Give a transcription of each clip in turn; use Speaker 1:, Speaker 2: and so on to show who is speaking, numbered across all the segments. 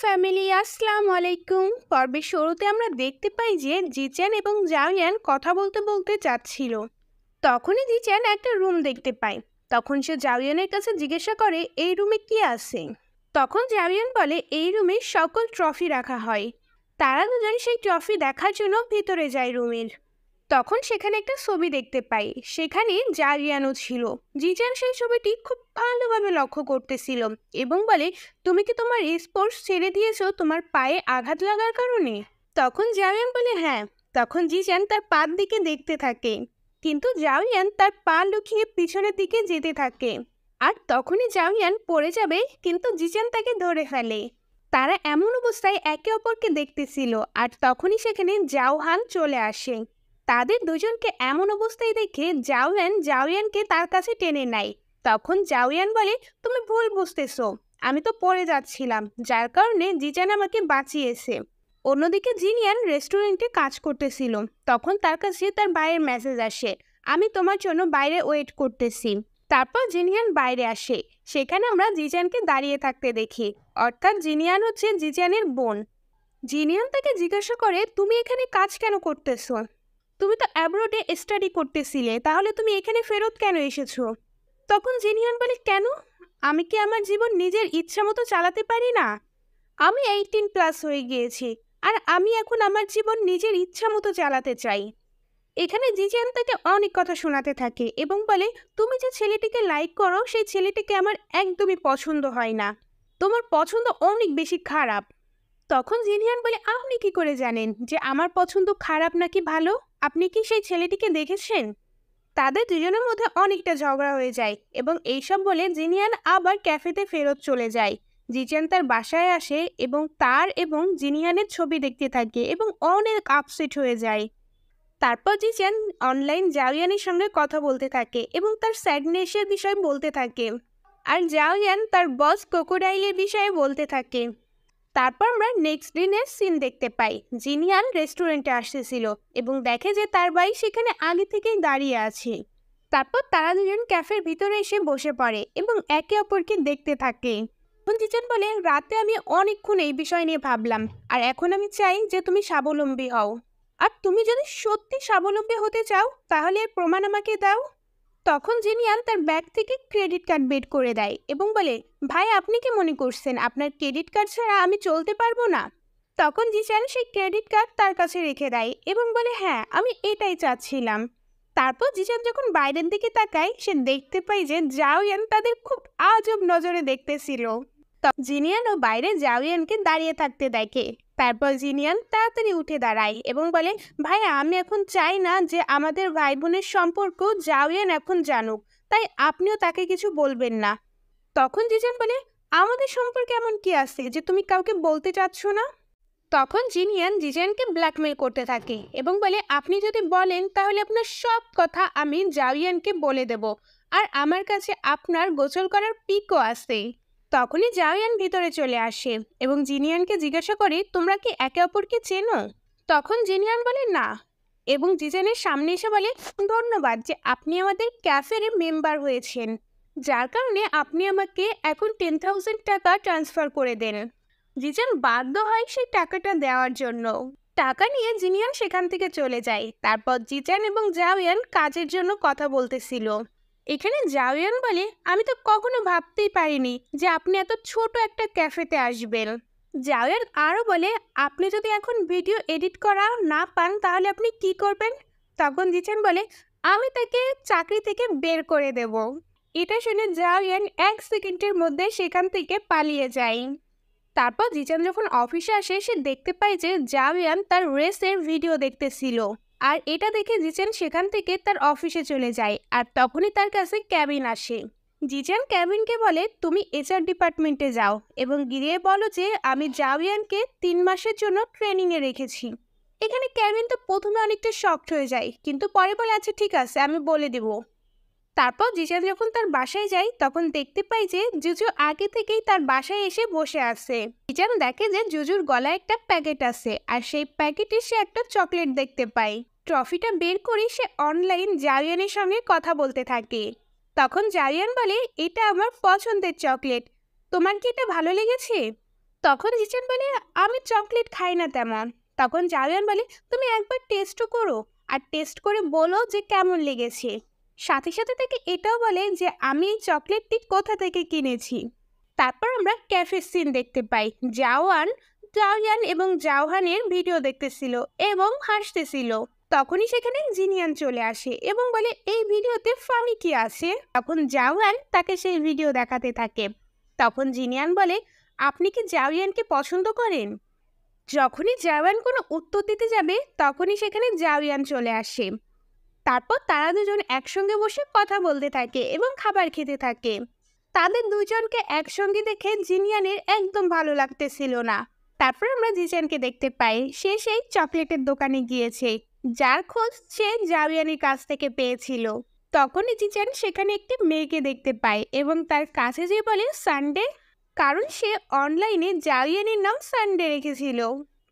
Speaker 1: Family, আসসালামু আলাইকুম। পর্বের শুরুতে আমরা দেখতে পাই যে জিচান এবং জাওয়ান কথা বলতে বলতে যাচ্ছিল। তখনই জিচান একটা রুম দেখতে পায়। তখন সে জাওয়ানের কাছে জিজ্ঞাসা করে, এই রুমে কি আছে? তখন জাওয়ান বলে, এই রুমে সকল ট্রফি রাখা হয়। তারা দুজন সেই ট্রফি দেখার জন্য ভিতরে যায় রুমের। তখন সেখানে একটা ছবি দেখতে পাই, সেখানে জারিয়ানও ছিল। জিজান সেই ছবিটি খুব ভালোভাবে লক্ষ্য করতেছিল এবং বলে, তুমি কি তোমার স্পোর্টস ছেড়ে দিয়েছো তোমার পায়ে আঘাত লাগার কারণে? তখন জারিয়ান বলে, হ্যাঁ। তখন জিজান তার পার দিকে দেখতে থাকে, কিন্তু জারিয়ান তার পা লুকিয়ে পিছনের দিকে যেতে থাকে। আর তখনই জারিয়ান পড়ে যাবে, কিন্তু জিজান তাকে ধরে ফেলে। তারা এমন অবস্থায় একে অপরকে দেখতেছিল, আর তখনই সেখানে জাওহান চলে আসে। তাদের দুজনকে এমন অবস্থায় দেখে জাওয়ানকে তার কাছে টেনে নেয়। তখন জাওয়ান বলে, তুমি ভুল বুঝতেছো, আমি তো পড়ে যাচ্ছিলাম, যার কারণে জিজান আমাকে বাঁচিয়েছে। অন্যদিকে জিনিয়ান রেস্টুরেন্টে কাজ করতেছিল। তখন তার কাছে তার ভাইয়ের মেসেজ আসে, আমি তোমার জন্য বাইরে ওয়েট করতেছি। তারপর জিনিয়ান বাইরে আসে। সেখানে আমরা জিজানকে দাঁড়িয়ে থাকতে দেখি, অর্থাৎ জিনিয়ান হচ্ছে জিজানের বোন। জিনিয়ান তাকে জিজ্ঞাসা করে, তুমি এখানে কাজ কেন করতেছো? তুমি তো অ্যাব্রোডে স্টাডি করতেছিলে, তাহলে তুমি এখানে ফেরত কেন এসেছো? তখন জিনিয়ান বলে, কেন? আমি কি আমার জীবন নিজের ইচ্ছা মতো চালাতে পারি না? আমি 18+ হয়ে গিয়েছি, আর আমি এখন আমার জীবন নিজের ইচ্ছা মতো চালাতে চাই। এখানে জিজিয়ান তাকে অনেক কথা শোনাতে থাকে এবং বলে, তুমি যে ছেলেটিকে লাইক করো সেই ছেলেটিকে আমার একদমই পছন্দ হয় না। তোমার পছন্দ অনেক বেশি খারাপ। তখন জিনিয়ান বলে, আপনি কি করে জানেন যে আমার পছন্দ খারাপ নাকি ভালো? আপনি কি সেই ছেলেটিকে দেখেছেন? তাদের দুজনের মধ্যে অনেকটা ঝগড়া হয়ে যায় এবং এইসব বলে জিনিয়ান আবার ক্যাফেতে ফেরত চলে যায়। জিজিয়ান তার বাসায় আসে এবং তার এবং জিনিয়ানের ছবি দেখতে থাকে এবং অনেক আপসেট হয়ে যায়। তারপর জিজিয়ান অনলাইন জাওয়ানের সঙ্গে কথা বলতে থাকে এবং তার স্যাডনেসের বিষয়ে বলতে থাকে, আর জাওয়ান তার বস ক্রোকোডাইলের বিষয়ে বলতে থাকে। তারপর আমরা নেক্সট দিনের সিন দেখতে পাই। জিনিয়ান রেস্টুরেন্টে আসতেছিল এবং দেখে যে তার ভাই সেখানে আগে থেকেই দাঁড়িয়ে আছে। তারপর তারা দুজন ক্যাফের ভিতরে এসে বসে পড়ে এবং একে অপরকে দেখতে থাকে। জিজান বলে, রাতে আমি অনেকক্ষণ এই বিষয় নিয়ে ভাবলাম, আর এখন আমি চাই যে তুমি স্বাবলম্বী হও। আর তুমি যদি সত্যি স্বাবলম্বী হতে চাও তাহলে এর প্রমাণ আমাকে দাও। তখন জিনিয়ান তার ব্যাগ থেকে ক্রেডিট কার্ড বের করে দেয় এবং বলে, ভাই আপনি কি মনে করছেন আপনার ক্রেডিট কার্ড ছাড়া আমি চলতে পারবো না? তখন জিচান সেই ক্রেডিট কার্ড তার কাছে রেখে দেয় এবং বলে, হ্যাঁ আমি এটাই চাচ্ছিলাম। তারপর জিচান যখন বাইরের দিকে তাকায়, সে দেখতে পায় যে জাওয়ান তাদের খুব আজব নজরে দেখতেছিল। জিনিয়ানও বাইরে জাওয়ানকে দাঁড়িয়ে থাকতে দেখে। তারপর জিনিয়ান তাড়াতাড়ি উঠে দাঁড়ায় এবং বলে, ভাইয়া আমি এখন চাই না যে আমাদের ভাই বোনের সম্পর্ক জাওয়ান এখন জানুক, তাই আপনিও তাকে কিছু বলবেন না। তখন জিজান বলে, আমাদের সম্পর্কে এমন কি আছে যে তুমি কাউকে বলতে চাচ্ছ না? তখন জিনিয়ান জিজানকে ব্ল্যাকমেল করতে থাকে এবং বলে, আপনি যদি বলেন তাহলে আপনার সব কথা আমি জাওয়ানকে বলে দেব, আর আমার কাছে আপনার গোসল করার পিকও আছে। তখনই জাওয়ান ভিতরে চলে আসে এবং জিনিয়ানকে জিজ্ঞাসা করে, তোমরা কি একে অপরকে চেনো? তখন জিনিয়ান বলে, না, এবং জিজানের সামনে এসে বলে, ধন্যবাদ যে আপনি আমাদের ক্যাফের মেম্বার হয়েছেন, যার কারণে আপনি আমাকে এখন 10,000 টাকা ট্রান্সফার করে দেন। জিজান বাধ্য হয় সেই টাকাটা দেওয়ার জন্য। টাকা নিয়ে জিনিয়ান সেখান থেকে চলে যায়। তারপর জিজান এবং জাওয়ান কাজের জন্য কথা বলতেছিল। এখানে জাওয়ান বলে, আমি তো কখনো ভাবতেই পারিনি যে আপনি এত ছোট একটা ক্যাফেতে আসবেন। জাওয়ান আরও বলে, আপনি যদি এখন ভিডিও এডিট করা না পান তাহলে আপনি কি করবেন? তখন জিচান বলে, আমি তাকে চাকরি থেকে বের করে দেব। এটা শুনে জাওয়ান 1 সেকেন্ডের মধ্যে সেখান থেকে পালিয়ে যায়। তারপর জিচান যখন অফিসে আসে, সে দেখতে পায় যে জাওয়ান তার রেসের ভিডিও দেখতেছিল, আর এটা দেখে জিচান সেখান থেকে তার অফিসে চলে যায়। আর তখনই তার কাছে ক্যাবিন আসে। জিচান ক্যাবিনকে বলে, তুমি HR ডিপার্টমেন্টে যাও এবং গিয়ে বলো যে আমি জাওয়ানকে 3 মাসের জন্য ট্রেনিংয়ে রেখেছি। এখানে ক্যাবিন তো প্রথমে অনেকটা শকড হয়ে যায়, কিন্তু পরে বলে, আচ্ছা ঠিক আছে আমি বলে দেব। তারপর জিজান যখন তার বাসায় যায় তখন দেখতে পাই যে জুজু আগে থেকেই তার বাসায় এসে বসে আছে। জিজান দেখে যে জুজুর গলায় একটা প্যাকেট আছে, আর সেই প্যাকেটে সে একটা চকলেট দেখতে পায়। ট্রফিটা বের করে সে অনলাইন জারিয়ানের সঙ্গে কথা বলতে থাকে। তখন জারিয়ান বলে, এটা আমার পছন্দের চকলেট, তোমার কি এটা ভালো লেগেছে? তখন জিচান বলে, আমি চকলেট খাই না তেমন। তখন জাওয়ান বলে, তুমি একবার টেস্টও করো, আর টেস্ট করে বলো যে কেমন লেগেছে। সাথে সাথে থেকে এটাও বলে যে আমি এই চকলেটটি কোথা থেকে কিনেছি। তারপর আমরা ক্যাফে সিন দেখতে পাই। জাওয়ান এবং জাওহানের ভিডিও দেখতেছিল এবং হাসতেছিল। তখনই সেখানে জিনিয়ান চলে আসে এবং বলে, এই ভিডিওতে ফানি কি আছে? তখন জাওয়ান তাকে সেই ভিডিও দেখাতে থাকে। তখন জিনিয়ান বলে, আপনি কি জাওয়ানকে পছন্দ করেন? যখনই জাওয়ান কোনো উত্তর দিতে যাবে তখনই সেখানে জাওয়ান চলে আসে। তারপর তারা দুজন একসঙ্গে বসে কথা বলতে থাকে এবং খাবার খেতে থাকে। তাদের দুজনকে একসঙ্গে দেখে জিনিয়ানের একদম ভালো লাগতেছিল না। তারপর আমরা জিচানকে দেখতে পাই, সে সেই চকলেটের দোকানে গিয়েছে, যার খোঁজ সে জাওয়ানের কাছ থেকে পেয়েছিল। তখনই জিচান সেখানে একটি মেয়েকে দেখতে পায় এবং তার কাছে যেয়ে বলে সানডে, কারণ সে অনলাইনে জাওয়ানের নাম সানডে রেখেছিল।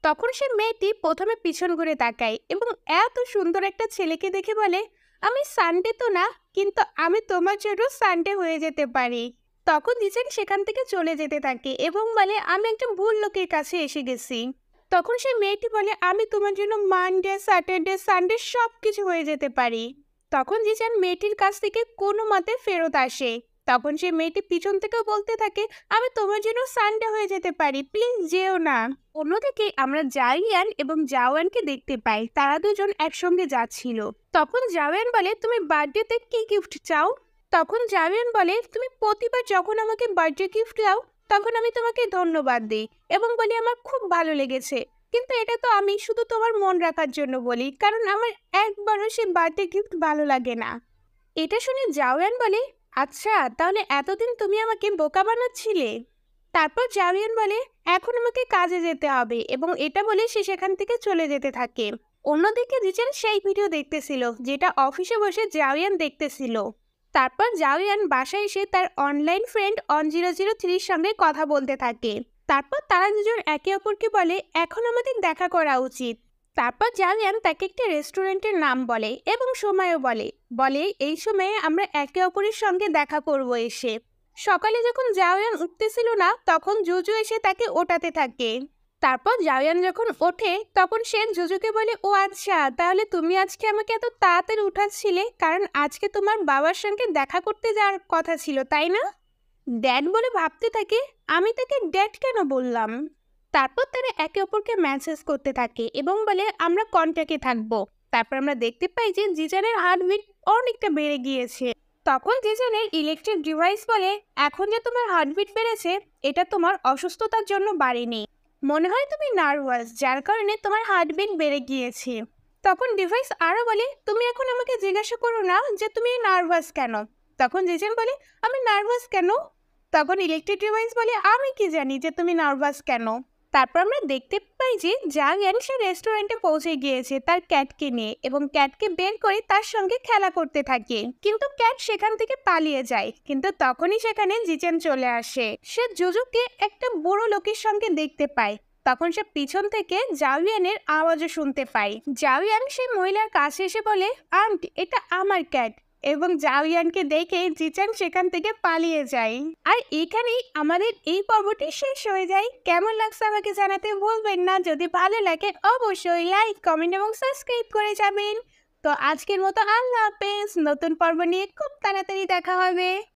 Speaker 1: তখন সে মেয়েটি প্রথমে পিছন ঘুরে তাকায় এবং এত সুন্দর একটা ছেলেকে দেখে বলে, আমি সানডে তো না, কিন্তু আমি তোমার জন্য সানডে হয়ে যেতে পারি। তখন জিচান সেখান থেকে চলে যেতে থাকে এবং বলে, আমি একটা ভুল লোকের কাছে এসে গেছি। তখন সে মেয়েটি বলে, আমি তোমার জন্য মানডে, স্যাটারডে, সানডে সব কিছু হয়ে যেতে পারি। তখন জিচান মেয়েটির কাছ থেকে কোনো মতে ফেরত আসে। তখন সে মেয়েটি পিছন থেকেও বলতে থাকে, আমি তোমার জন্য সানডে হয়ে যেতে পারি, প্লিজ যেও না। অন্যদিকে আমরা জাওয়ান এবং জাওয়ানকে দেখতে পাই, তারা দুজন একসঙ্গে যাচ্ছিল। তখন জাওয়ান বলে, তুমি বার্থডেতে কি গিফট চাও? তখন জাওয়ান বলে, তুমি প্রতিবার যখন আমাকে বার্থডে গিফট দাও তখন আমি তোমাকে ধন্যবাদ দিই এবং বলি আমার খুব ভালো লেগেছে, কিন্তু এটা তো আমি শুধু তোমার মন রাখার জন্য বলি, কারণ আমার একবারও সে বার্থডে গিফট ভালো লাগে না। এটা শুনে জাওয়ান বলে, আচ্ছা তাহলে এতদিন তুমি আমাকে বোকা বানাচ্ছিলে। তারপর জাওয়ান বলে, এখন আমাকে কাজে যেতে হবে এবং এটা বলে সে সেখান থেকে চলে যেতে থাকে। অন্যদিকে জিচান সেই ভিডিও দেখতেছিল যেটা অফিসে বসে জাওয়ান দেখতেছিল। তারপর জাওয়ান বাসায় এসে তার অনলাইন ফ্রেন্ড অন003-র সঙ্গে কথা বলতে থাকে। তারপর তারা দুজন একে অপরকে বলে, এখন আমাদের দেখা করা উচিত। তারপর জাওয়ান তাকে একটি রেস্টুরেন্টের নাম বলে এবং সময়ও বলে এই সময়ে আমরা একে অপরের সঙ্গে দেখা করব এসে। সকালে যখন জাওয়ান উঠতেছিল না তখন জুজু এসে তাকে ওঠাতে থাকে। তারপর জাওয়ান যখন ওঠে তখন সে জুজুকে বলে, ও আচ্ছা তাহলে তুমি আজকে আমাকে এত তাড়াতাড়ি উঠাচ্ছিলে, কারণ আজকে তোমার বাবার সঙ্গে দেখা করতে যাওয়ার কথা ছিল তাই না? ড্যাড বলে ভাবতে থাকে, আমি তাকে ড্যাড কেন বললাম। তারপর তারা একে অপরকে মেসেজ করতে থাকে এবং বলে আমরা কন্ট্যাক্টে থাকবো। তারপর আমরা দেখতে পাই যে জিজানের হার্টবিট অনেকটা বেড়ে গিয়েছে। তখন জিজানের ইলেকট্রিক ডিভাইস বলে, এখন যে তোমার হার্টবিট বেড়েছে এটা তোমার অসুস্থতার জন্য বাড়েনি, মনে হয় তুমি নার্ভাস, যার কারণে তোমার হার্টবিট বেড়ে গিয়েছে। তখন ডিভাইস আরও বলে, তুমি এখন আমাকে জিজ্ঞাসা করো না যে তুমি নার্ভাস কেন। তখন জিজান বলে, আমি নার্ভাস কেন? তখন ইলেকট্রিক ডিভাইস বলে, আমি কি জানি যে তুমি নার্ভাস কেন। তারপর আমরা দেখতে পাই যে জাওয়ান সে রেস্টুরেন্টে পৌঁছে গিয়েছে তার ক্যাটকে নিয়ে এবং ক্যাটকে বের করে তার সঙ্গে খেলা করতে থাকে, কিন্তু ক্যাট সেখান থেকে পালিয়ে যায়। কিন্তু তখনই সেখানে জিচেন চলে আসে। সে জুজুকে একটা বুড়ো লোকের সঙ্গে দেখতে পায়। তখন সে পিছন থেকে জাওয়ানের আওয়াজও শুনতে পায়। জাওয়ান সেই মহিলার কাছে এসে বলে, আন্টি এটা আমার ক্যাট, এবং জাওয়ানকে দেখে জিচান সেখান থেকে পালিয়ে যায়। আর এখানেই আমাদের এই পর্বটি শেষ হয়ে যায়। কেমন লাগছে আমাকে জানাতে ভুলবেন না। যদি ভালো লাগে অবশ্যই লাইক, কমেন্ট এবং সাবস্ক্রাইব করে যাবেন। তো আজকের মতো আল্লাহ হাফেজ। নতুন পর্ব নিয়ে খুব তাড়াতাড়ি দেখা হবে।